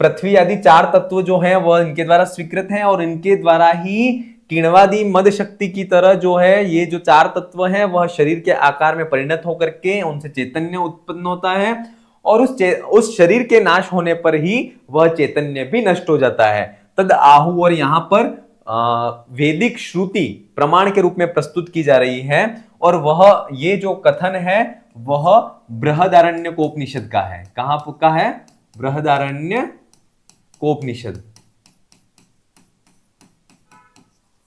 पृथ्वी आदि चार तत्व जो है वह इनके द्वारा स्वीकृत हैं और इनके द्वारा ही किण्वादि मद शक्ति की तरह जो है ये जो चार तत्व है वह शरीर के आकार में परिणत होकर के उनसे चैतन्य उत्पन्न होता है और उस शरीर के नाश होने पर ही वह चैतन्य भी नष्ट हो जाता है। तद आहु, और यहां पर वैदिक श्रुति प्रमाण के रूप में प्रस्तुत की जा रही है और वह ये जो कथन है वह बृहदारण्यकोपनिषद का है। कहां का है? बृहदारण्यकोपनिषद।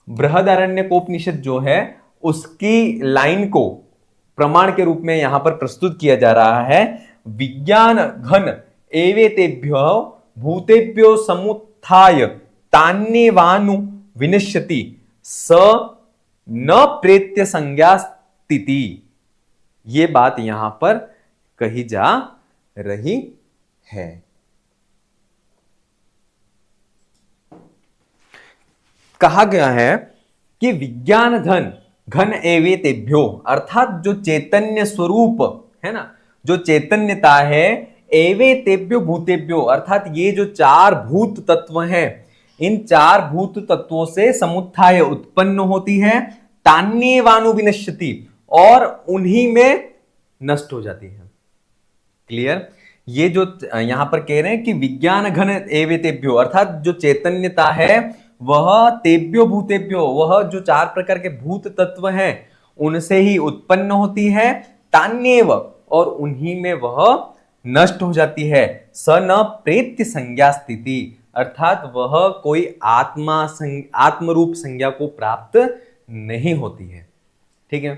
बृहदारण्यकोपनिषद जो है उसकी लाइन को प्रमाण के रूप में यहां पर प्रस्तुत किया जा रहा है। विज्ञान घन एवेतेभ्यो भूतेभ्यो समुत्थाय तान्येवानु विनश्यति स न प्रेत्य संज्ञा स्थिति। ये बात यहां पर कही जा रही है। कहा गया है कि विज्ञान घन एवेतेभ्यो, अर्थात जो चैतन्य स्वरूप है ना, जो चैतन्यता है, एवेतेभ्यो भूतेभ्यो, अर्थात ये जो चार भूत तत्व हैं, इन चार भूत तत्वों से समुत्थाय उत्पन्न होती है, तान्येवानु विनश्यति, और उन्हीं में नष्ट हो जाती है। क्लियर? ये जो यहां पर कह रहे हैं कि विज्ञान घन एवेतेभ्यो, अर्थात जो चैतन्यता है वह तेभ्यो भूतेभ्यो, वह जो चार प्रकार के भूत तत्व हैं उनसे ही उत्पन्न होती है, तान्येव, और उन्हीं में वह नष्ट हो जाती है। स न प्रेत्य संज्ञा स्थिति, अर्थात वह कोई आत्मरूप संज्ञा को प्राप्त नहीं होती है। ठीक है।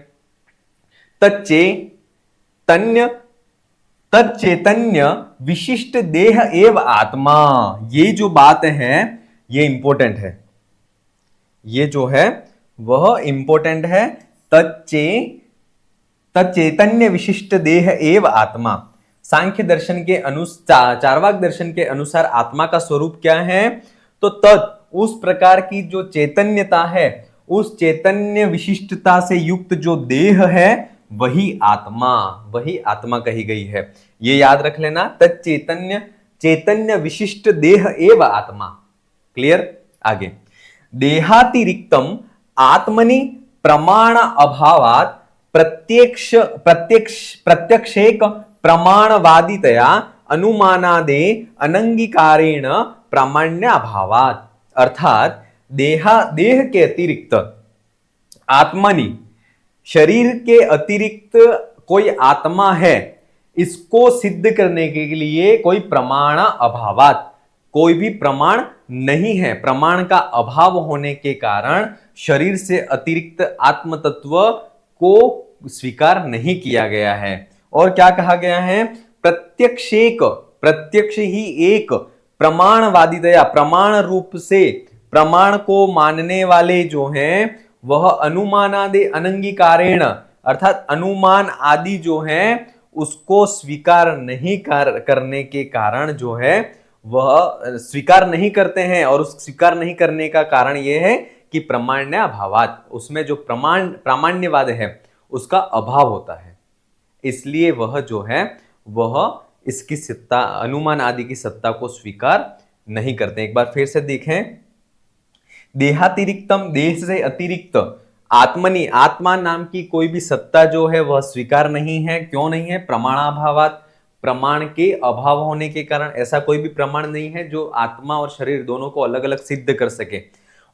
तच्चैतन्य विशिष्ट देह एव आत्मा, ये जो बात है ये इंपॉर्टेंट है, ये जो है वह इंपॉर्टेंट है। तच्चैतन्य विशिष्ट देह एव आत्मा। सांख्य दर्शन के अनुसार, चार्वाक दर्शन के अनुसार आत्मा का स्वरूप क्या है? तो उस प्रकार की जो चैतन्यता है, उस चैतन्य विशिष्टता से युक्त जो देह है वही आत्मा कही गई है। ये याद रख लेना, चैतन्य विशिष्ट देह एव आत्मा। क्लियर? आगे, देहातिरिक्तम आत्मनि प्रमाण अभावात प्रत्यक्षेक प्रमाणवादितया अनुमानादे अनंगीकारेण प्रामाण्य अभावात, अर्थात देह के अतिरिक्त आत्मनि, शरीर के अतिरिक्त कोई आत्मा है, इसको सिद्ध करने के लिए कोई प्रमाण अभावात, कोई भी प्रमाण नहीं है। प्रमाण का अभाव होने के कारण शरीर से अतिरिक्त आत्म तत्व को स्वीकार नहीं किया गया है। और क्या कहा गया है? प्रत्यक्ष ही एक प्रमाणवादितया, प्रमाण रूप से प्रमाण को मानने वाले जो हैं वह अनुमानादि अनंगीकारेण, अर्थात अनुमान आदि जो है उसको स्वीकार नहीं करने के कारण जो है वह स्वीकार नहीं करते हैं, और उस स्वीकार नहीं करने का कारण यह है कि प्रमाण्य अभावात, उसमें जो प्रामाण्यवाद है उसका अभाव होता है, इसलिए वह जो है वह इसकी सत्ता, अनुमान आदि की सत्ता को स्वीकार नहीं करते। एक बार फिर से देखें, देहातिरिक्तम, देह से अतिरिक्त आत्मनि, आत्मा नाम की कोई भी सत्ता जो है वह स्वीकार नहीं है। क्यों नहीं है? प्रमाणाभावात, प्रमाण के अभाव होने के कारण। ऐसा कोई भी प्रमाण नहीं है जो आत्मा और शरीर दोनों को अलग अलग सिद्ध कर सके।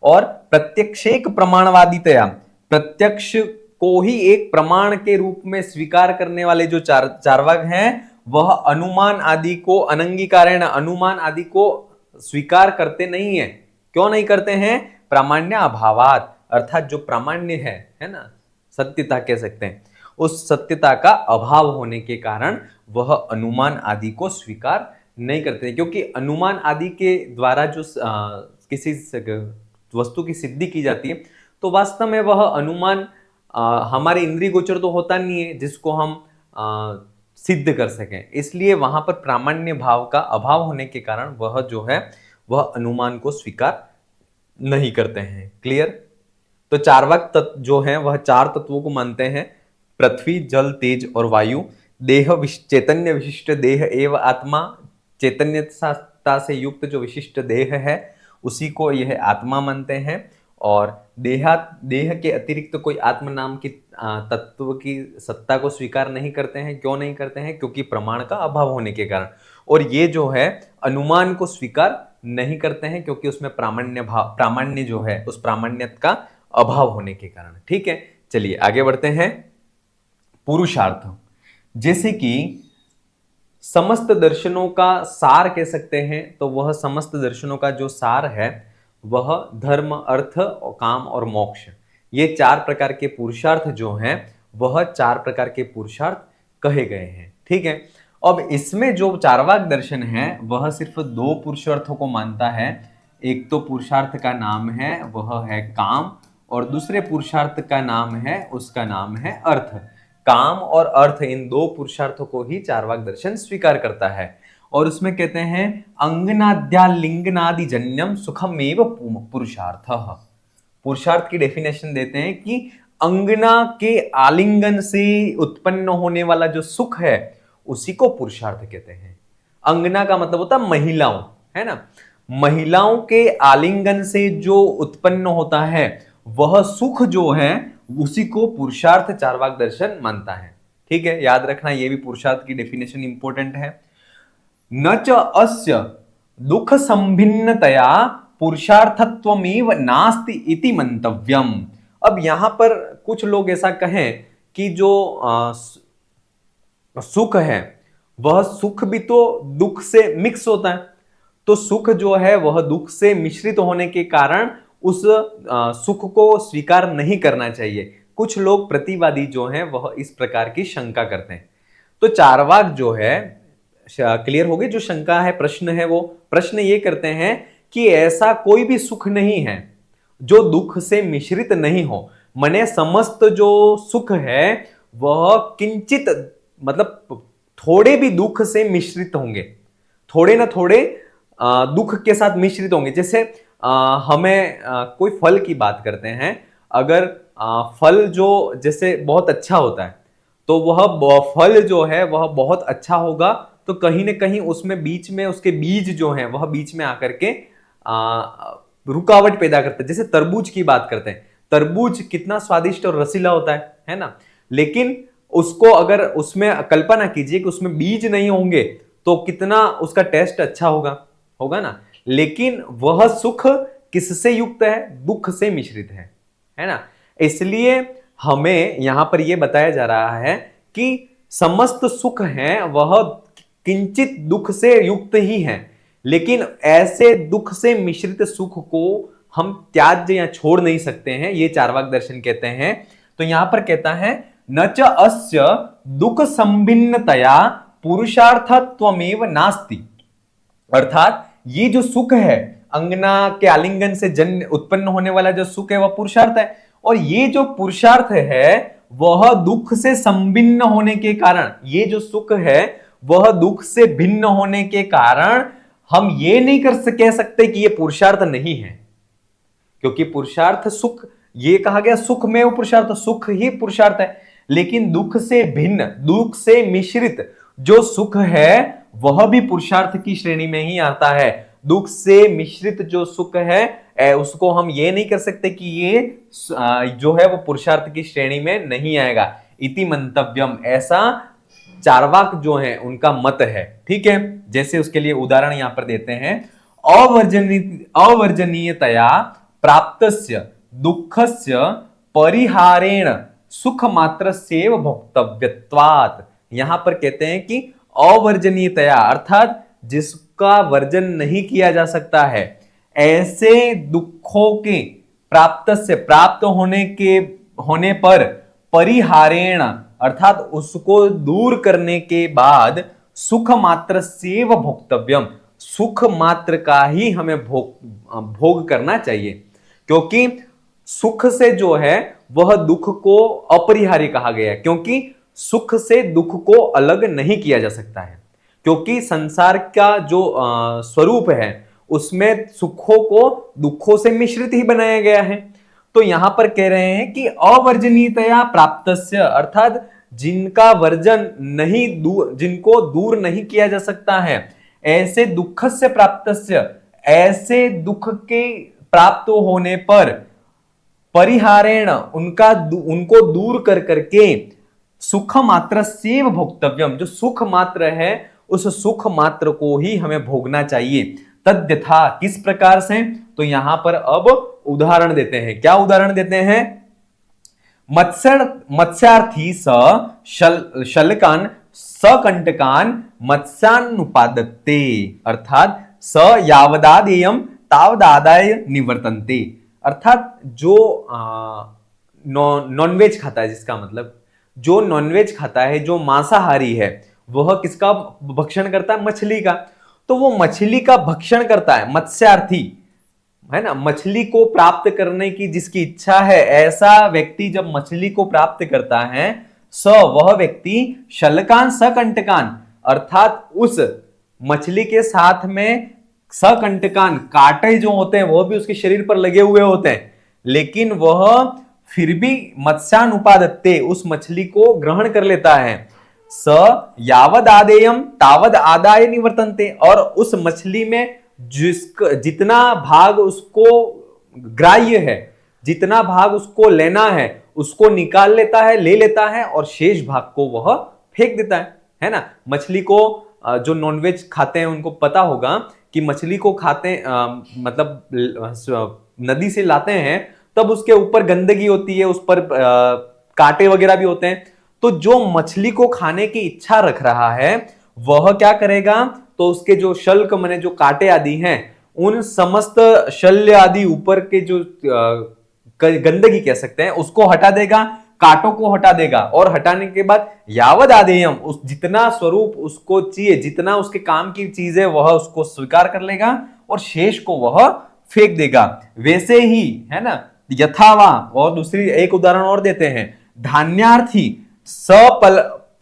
और प्रत्यक्षेक प्रमाणवादितया, प्रत्यक्ष को ही एक प्रमाण के रूप में स्वीकार करने वाले जो चार्वाक हैं वह अनुमान आदि को अनंगीकारेण, अनुमान आदि को स्वीकार करते नहीं है। क्यों नहीं करते हैं? प्रामाण्य अभावात, अर्थात जो प्रामाण्य है ना, सत्यता कह सकते हैं, उस सत्यता का अभाव होने के कारण वह अनुमान आदि को स्वीकार नहीं करते। क्योंकि अनुमान आदि के द्वारा जो किसी वस्तु की सिद्धि की जाती है तो वास्तव में वह अनुमान हमारे इंद्रिय गोचर तो होता नहीं है जिसको हम सिद्ध कर सकें। इसलिए वहां पर प्रामाण्य भाव का अभाव होने के कारण वह जो है वह अनुमान को स्वीकार नहीं करते हैं। क्लियर? तो चार्वाक तत्व जो है वह चार तत्वों को मानते हैं, पृथ्वी, जल, तेज और वायु। देह चैतन्य विशिष्ट देह एवं आत्मा, चैतन्यता से युक्त जो विशिष्ट देह है उसी को यह आत्मा मानते हैं। और देह के अतिरिक्त कोई आत्म नाम की तत्व की सत्ता को स्वीकार नहीं करते हैं। क्यों नहीं करते हैं? क्योंकि प्रमाण का अभाव होने के कारण। और ये जो है अनुमान को स्वीकार नहीं करते हैं क्योंकि उसमें प्रामाण्य जो है उस प्रामाण्य का अभाव होने के कारण। ठीक है, चलिए आगे बढ़ते हैं। पुरुषार्थ, जैसे कि समस्त दर्शनों का सार कह सकते हैं, तो वह समस्त दर्शनों का जो सार है वह धर्म, अर्थ, काम और मोक्ष, ये चार प्रकार के पुरुषार्थ जो हैं वह चार प्रकार के पुरुषार्थ कहे गए हैं। ठीक है, अब इसमें जो चार्वाक दर्शन है वह सिर्फ दो पुरुषार्थों को मानता है। एक तो पुरुषार्थ का नाम है वह है काम, और दूसरे पुरुषार्थ का नाम है उसका नाम है अर्थ। काम और अर्थ, इन दो पुरुषार्थों को ही चार्वाक दर्शन स्वीकार करता है। और उसमें कहते हैं अंगनाद्यालिंगनादि जन्यम सुखमेव पुरुषार्थ। पुरुषार्थ की डेफिनेशन देते हैं कि अंगना के आलिंगन से उत्पन्न होने वाला जो सुख है उसी को पुरुषार्थ कहते हैं। अंगना का मतलब होता है महिलाओं, है ना। महिलाओं के आलिंगन से जो उत्पन्न होता है वह सुख जो है उसी को पुरुषार्थ चार्वाक दर्शन मानता है। ठीक है, याद रखना, यह भी पुरुषार्थ की डेफिनेशन इंपॉर्टेंट है। न च अस्य दुख संभिन्नतया पुरुषार्थत्वमेव नास्ति इति मंतव्यम। अब यहां पर कुछ लोग ऐसा कहें कि जो सुख है वह सुख भी तो दुख से मिक्स होता है, तो सुख जो है वह दुख से मिश्रित होने के कारण उस सुख को स्वीकार नहीं करना चाहिए। कुछ लोग प्रतिवादी जो हैं वह इस प्रकार की शंका करते हैं। तो चार्वाक जो है, क्लियर हो गई जो शंका है, प्रश्न है, वो प्रश्न ये करते हैं कि ऐसा कोई भी सुख नहीं है जो दुख से मिश्रित नहीं हो। मने समस्त जो सुख है वह किंचित मतलब थोड़े भी दुख से मिश्रित होंगे, थोड़े ना थोड़े दुख के साथ मिश्रित होंगे। जैसे हमें कोई फल की बात करते हैं, अगर फल जो जैसे बहुत अच्छा होता है तो वह फल जो है वह बहुत अच्छा होगा, तो कहीं ना कहीं उसमें बीच में उसके बीज जो हैं वह बीच में आकर के रुकावट पैदा करते हैं। जैसे तरबूज की बात करते हैं, तरबूज कितना स्वादिष्ट और रसीला होता है ना, लेकिन उसको अगर उसमें कल्पना कीजिए कि उसमें बीज नहीं होंगे तो कितना उसका टेस्ट अच्छा होगा ना। लेकिन वह सुख किससे युक्त है? दुख से मिश्रित है ना। इसलिए हमें यहां पर यह बताया जा रहा है कि समस्त सुख हैं वह किंचित दुख से युक्त ही हैं, लेकिन ऐसे दुख से मिश्रित सुख को हम त्याज्य या छोड़ नहीं सकते हैं, ये चार्वाक दर्शन कहते हैं। तो यहां पर कहता है न च अस्य दुख संभिन्नतया पुरुषार्थत्वमेव नास्ति, अर्थात ये जो सुख है अंगना के आलिंगन से जन्म उत्पन्न होने वाला जो सुख है वह पुरुषार्थ है, और ये जो पुरुषार्थ है वह दुख से संभिन्न होने के कारण, ये जो सुख है वह दुख से भिन्न होने के कारण हम ये नहीं कह सकते कि यह पुरुषार्थ नहीं है, क्योंकि पुरुषार्थ सुख, ये कहा गया सुख में वो पुरुषार्थ, सुख ही पुरुषार्थ है। लेकिन दुख से भिन्न, दुख से मिश्रित जो सुख है वह भी पुरुषार्थ की श्रेणी में ही आता है। दुख से मिश्रित जो सुख है उसको हम ये नहीं कर सकते कि ये जो है वो पुरुषार्थ की श्रेणी में नहीं आएगा। इति मंतव्यम, ऐसा चार्वाक जो है उनका मत है। ठीक है, जैसे उसके लिए उदाहरण यहां पर देते हैं, अवर्जनीयतया प्राप्तस्य दुःखस्य परिहारेण सुख मात्रस्यैव भोक्तव्यत्वात्। यहां पर कहते हैं कि अवर्जनीयतया अर्थात जिसका वर्जन नहीं किया जा सकता है, ऐसे दुखों के प्राप्त होने पर परिहारेण अर्थात उसको दूर करने के बाद सुख मात्र सेव भोक्तव्यम, सुख मात्र का ही हमें भोग करना चाहिए, क्योंकि सुख से जो है वह दुख को अपरिहार्य कहा गया है, क्योंकि सुख से दुख को अलग नहीं किया जा सकता है। क्योंकि संसार का जो स्वरूप है उसमें सुखों को दुखों से मिश्रित ही बनाया गया है। तो यहां पर कह रहे हैं कि अवर्जनीयतया प्राप्तस्य, अर्थात जिनका वर्जन नहीं, जिनको दूर नहीं किया जा सकता है, ऐसे दुखस्य प्राप्तस्य, ऐसे दुख के प्राप्त होने पर परिहारेण उनको दूर कर करके सुख मात्र सेव भोक्तव्यम, जो सुख मात्र है उस सुख मात्र को ही हमें भोगना चाहिए। तद्यथा, किस प्रकार से? तो यहां पर अब उदाहरण देते हैं। क्या उदाहरण देते हैं? मत्स्यार्थी शल्कान सकंटकान मत्स्यानुपादत्ते, अर्थात स यावदादेयम तावदादाय निवर्तन्ते, अर्थात जो नॉनवेज खाता है, जिसका मतलब जो नॉनवेज खाता है, जो मांसाहारी है, वह किसका भक्षण करता है? मछली का। तो वो मछली का भक्षण करता है, मत्स्यार्थी है ना, मछली को प्राप्त करने की जिसकी इच्छा है, ऐसा व्यक्ति जब मछली को प्राप्त करता है, वह व्यक्ति शल्कान सकंटकान, अर्थात उस मछली के साथ में सकंटकान, कांटे जो होते हैं वह भी उसके शरीर पर लगे हुए होते हैं, लेकिन वह फिर भी मत्स्यानुपादत्ते, उस मछली को ग्रहण कर लेता है। स यावद आदेयम तावद आदाय निवर्तन्ते, और उस मछली में जितना भाग उसको ग्राह्य है, जितना भाग उसको लेना है, उसको निकाल लेता है, ले लेता है, और शेष भाग को वह फेंक देता है ना। मछली को जो नॉनवेज खाते हैं उनको पता होगा कि मछली को खाते मतलब नदी से लाते हैं तब उसके ऊपर गंदगी होती है, उस पर कांटे वगैरह भी होते हैं। तो जो मछली को खाने की इच्छा रख रहा है वह क्या करेगा? तो उसके जो शल्क माने जो कांटे आदि हैं, उन समस्त शल्य आदि ऊपर के जो गंदगी कह सकते हैं उसको हटा देगा, कांटों को हटा देगा, और हटाने के बाद यावद आदेयम, उस जितना स्वरूप उसको चाहिए, जितना उसके काम की चीज है वह उसको स्वीकार कर लेगा और शेष को वह फेंक देगा। वैसे ही है ना, यथावा। और दूसरी एक उदाहरण और देते हैं, धान्यार्थी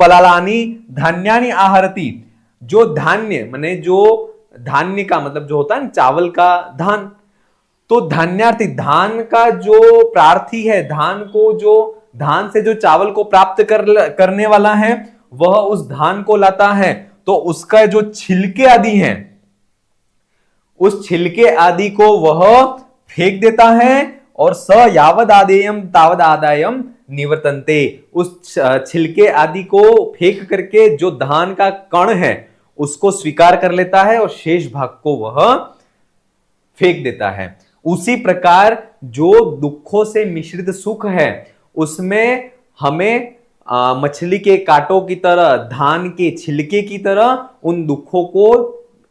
पलालानी धान्यानि आहरती, जो धान्य माने जो धान्य का मतलब जो होता है ना, चावल का धान, तो धान्यार्थी धान का जो प्रार्थी है, धान को जो धान से जो चावल को प्राप्त करने वाला है, वह उस धान को लाता है, तो उसका जो छिलके आदि हैं, उस छिलके आदि को वह फेंक देता है, और स यावद आदेयम तावद आदायम निवर्तन्ते, उस छिलके आदि को फेंक करके जो धान का कण है उसको स्वीकार कर लेता है और शेष भाग को वह फेंक देता है। उसी प्रकार जो दुखों से मिश्रित सुख है उसमें हमें मछली के कांटों की तरह, धान के छिलके की तरह उन दुखों को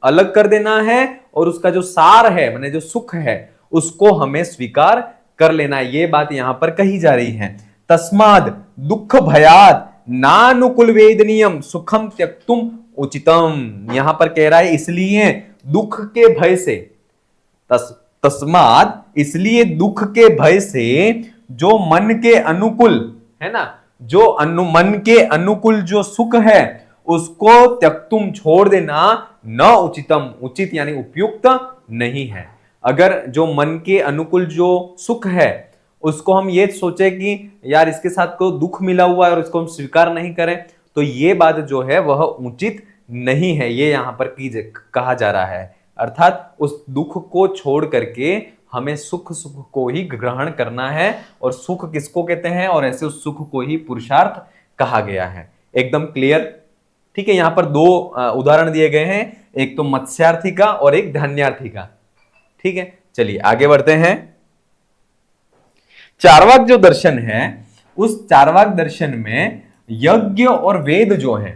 अलग कर देना है, और उसका जो सार है माने जो सुख है उसको हमें स्वीकार कर लेना है। ये बात यहां पर कही जा रही है। तस्माद दुख भयाद नानुकुल वेदनीयम सुखम त्यक्तुम उचितम, यहां पर कह रहा है इसलिए दुख के भय से, तस्माद इसलिए दुख के भय से जो मन के अनुकूल है ना, जो मन के अनुकूल जो सुख है उसको त्यक्तुम छोड़ देना न उचितम, उचित यानी उपयुक्त नहीं है। अगर जो मन के अनुकूल जो सुख है उसको हम ये सोचे कि यार इसके साथ को दुख मिला हुआ है और इसको हम स्वीकार नहीं करें, तो ये बात जो है वह उचित नहीं है, ये यहां पर कहा जा रहा है। अर्थात उस दुख को छोड़ करके हमें सुख को ही ग्रहण करना है, और सुख किसको कहते हैं, और ऐसे उस सुख को ही पुरुषार्थ कहा गया है। एकदम क्लियर? ठीक है, यहां पर दो उदाहरण दिए गए हैं, एक तो मत्स्यार्थी का और एक धान्यार्थी का। ठीक है, चलिए आगे बढ़ते हैं। चार्वाक जो दर्शन है, उस चार्वाक दर्शन में यज्ञ और वेद जो है,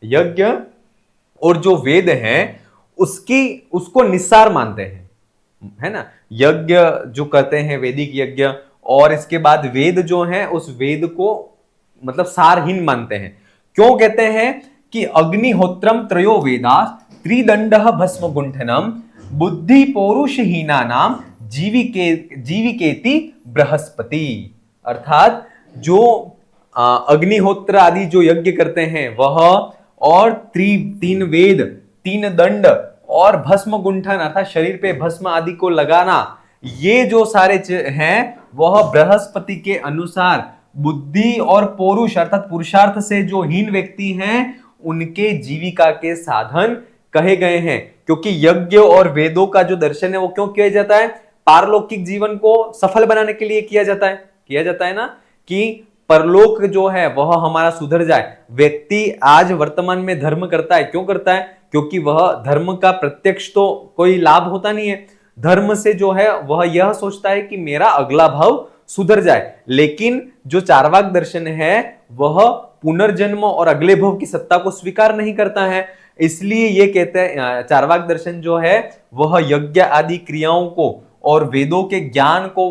यज्ञ और जो वेद हैं उसको निस्सार मानते हैं, है ना। यज्ञ जो कहते हैं वैदिक यज्ञ, और इसके बाद वेद जो है उस वेद को मतलब सारहीन मानते हैं। क्यों कहते हैं कि अग्निहोत्रम त्रयो वेदा त्रिदंडः भस्म गुंठनम बुद्धि पौरुषहीना नाम जीविकेति बृहस्पति, अर्थात जो अग्निहोत्र आदि जो यज्ञ करते हैं वह, और तीन वेद, तीन दंड, और भस्म गुंठन अर्थात शरीर पे भस्म आदि को लगाना, ये जो सारे हैं वह बृहस्पति के अनुसार बुद्धि और पौरुष अर्थात पुरुषार्थ से जो हीन व्यक्ति हैं उनके जीविका के साधन कहे गए हैं। क्योंकि यज्ञ और वेदों का जो दर्शन है वो क्यों किया जाता है? पारलौकिक जीवन को सफल बनाने के लिए किया जाता है ना, कि परलोक जो है वह हमारा सुधर जाए। व्यक्ति आज वर्तमान में धर्म करता है, क्यों करता है? क्योंकि वह धर्म का प्रत्यक्ष तो कोई लाभ होता नहीं है। धर्म से जो है वह यह सोचता है कि मेरा अगला भाव सुधर जाए। लेकिन जो चार्वाक दर्शन है वह पुनर्जन्म और अगले भव की सत्ता को स्वीकार नहीं करता है। इसलिए ये कहते हैं चार्वाक दर्शन जो है वह यज्ञ आदि क्रियाओं को और वेदों के ज्ञान को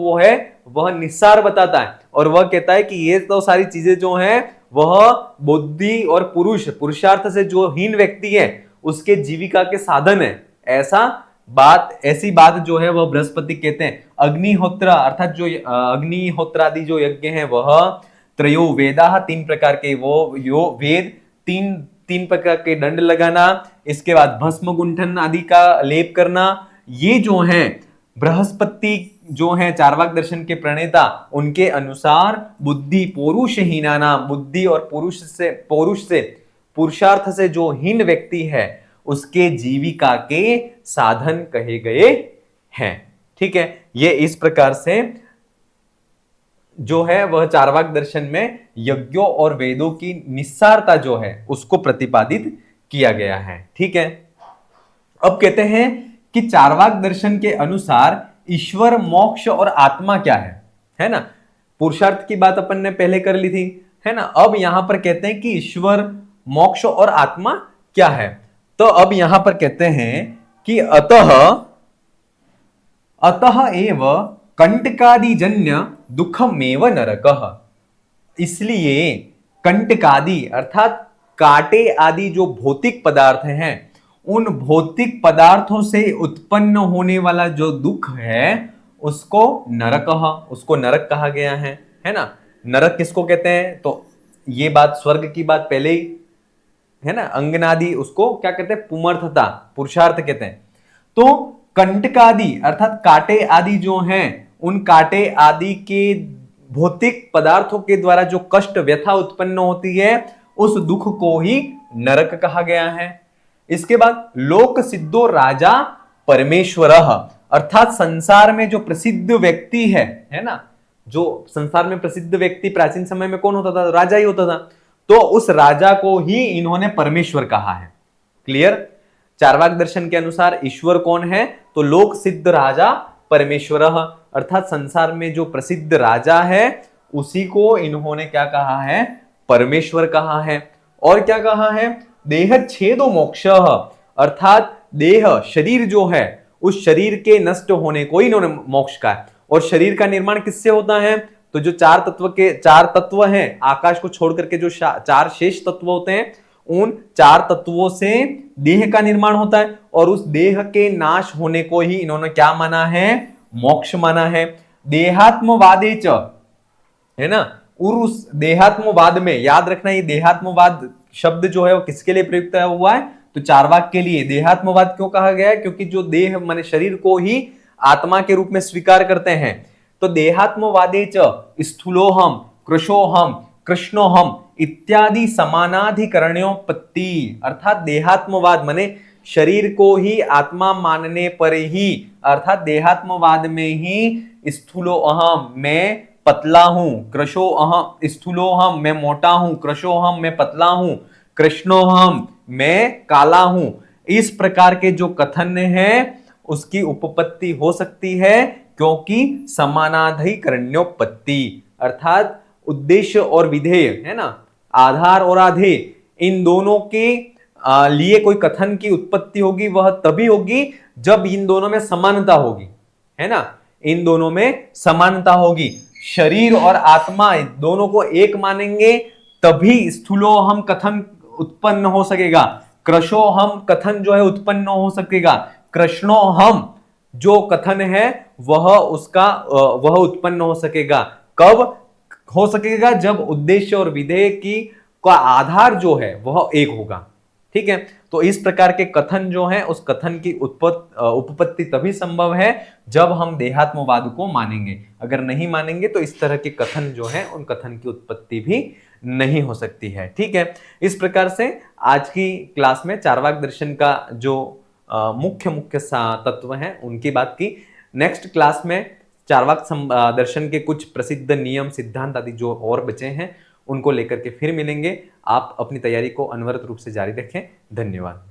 वह निस्सार बताता है, और वह कहता है कि ये तो सारी चीजें जो हैं वह बुद्धि और पुरुषार्थ से जो हीन व्यक्ति है उसके जीविका के साधन है। ऐसी बात जो है वह बृहस्पति कहते हैं। अग्निहोत्र अर्थात जो अग्निहोत्रादि जो यज्ञ है वह त्रयो वेदा, 3 प्रकार के वो वेद, तीन प्रकार के दंड लगाना, इसके बाद भस्म गुंठन आदि का लेप करना, ये जो है बृहस्पति जो है चार्वाक दर्शन के प्रणेता उनके अनुसार बुद्धि पौरुषहीनाना, बुद्धि और पौरुष से पुरुषार्थ से जो हीन व्यक्ति है उसके जीविका के साधन कहे गए हैं। ठीक है, ये इस प्रकार से जो है वह चार्वाक दर्शन में यज्ञों और वेदों की निस्सारता जो है उसको प्रतिपादित किया गया है। ठीक है, अब कहते हैं कि चार्वाक दर्शन के अनुसार ईश्वर, मोक्ष और आत्मा क्या है ना। पुरुषार्थ की बात अपन ने पहले कर ली थी, है ना। अब यहां पर कहते हैं कि ईश्वर, मोक्ष और आत्मा क्या है। तो अब यहां पर कहते हैं कि अतः एव कंटकादिजन्य दुखमेव नरकः, इसलिए कंटकादि अर्थात कांटे आदि जो भौतिक पदार्थ हैं उन भौतिक पदार्थों से उत्पन्न होने वाला जो दुख है उसको नरक कहा गया है ना। नरक किसको कहते हैं? तो ये बात स्वर्ग की बात पहले ही है ना। अंगनादि उसको क्या कहते हैं? पुमर्थता, पुरुषार्थ कहते हैं। तो कंटकादि अर्थात कांटे आदि जो हैं उन कांटे आदि के भौतिक पदार्थों के द्वारा जो कष्ट व्यथा उत्पन्न होती है उस दुख को ही नरक कहा गया है। इसके बाद लोक सिद्धो राजा परमेश्वर अर्थात संसार में जो प्रसिद्ध व्यक्ति है ना, जो संसार में प्रसिद्ध व्यक्ति प्राचीन समय में कौन होता था? राजा ही होता था। तो उस राजा को ही इन्होंने परमेश्वर कहा है। क्लियर? चार्वाक दर्शन के अनुसार ईश्वर कौन है? तो लोक सिद्ध राजा परमेश्वर अर्थात संसार में जो प्रसिद्ध राजा है उसी को इन्होंने क्या कहा है? परमेश्वर कहा है। और क्या कहा है? देह छेदो मोक्ष अर्थात देह शरीर जो है उस शरीर के नष्ट होने को इन्होंने मोक्ष कहा है। और शरीर का निर्माण किससे होता है? तो जो चार तत्व हैं, आकाश को छोड़ करके जो 4 शेष तत्व होते हैं उन 4 तत्वों से देह का निर्माण होता है, और उस देह के नाश होने को ही इन्होंने क्या माना है? मोक्ष माना है। देहात्मवादे च, है ना। और उस देहात्मवाद में याद रखना, ये देहात्मवाद शब्द जो है वो किसके लिए प्रयुक्त हुआ है? तो चार्वाक के लिए। देहात्मवाद क्यों कहा गया है? क्योंकि जो देह माने शरीर को ही आत्मा के रूप में स्वीकार करते हैं। तो देहात्मवादे च स्थूलोहम, कृशोहम, कृष्णोहम इत्यादि समानाधिकरणोपत्ति अर्थात देहात्मवाद माने शरीर को ही आत्मा मानने पर ही, अर्थात देहात्मवाद में ही स्थूलो अहम मैं पतला हूं, कृशो अहम स्थूलो हम मैं मोटा हूं, कृशो हम मैं पतला हूं, कृष्णो हम मैं काला हूं, इस प्रकार के जो कथन है उसकी उपपत्ति हो सकती है। क्योंकि समानाधिकरण्योपत्ति अर्थात उद्देश्य और विधेय, है ना, आधार और आधेय, इन दोनों के लिए कोई कथन की उत्पत्ति होगी वह तभी होगी जब इन दोनों में समानता होगी, है ना। इन दोनों में समानता होगी। शरीर और आत्मा दोनों को एक मानेंगे तभी स्थूलोहम कथन उत्पन्न हो सकेगा, कृशोहम कथन जो है उत्पन्न हो सकेगा, कृष्णोहम जो कथन है वह उत्पन्न हो सकेगा। कब हो सकेगा? जब उद्देश्य और विधेय की का आधार जो है वह एक होगा। ठीक है। तो इस प्रकार के कथन जो है, उस कथन की उपपत्ति तभी संभव है जब हम देहात्मवाद को मानेंगे। अगर नहीं मानेंगे तो इस तरह के कथन जो है, उन कथन की उत्पत्ति भी नहीं हो सकती है। ठीक है। इस प्रकार से आज की क्लास में चार्वाक दर्शन का जो मुख्य मुख्य तत्व हैं उनकी बात की। नेक्स्ट क्लास में चार्वाक दर्शन के कुछ प्रसिद्ध नियम, सिद्धांत आदि जो और बचे हैं उनको लेकर के फिर मिलेंगे। आप अपनी तैयारी को अनवरत रूप से जारी रखें। धन्यवाद।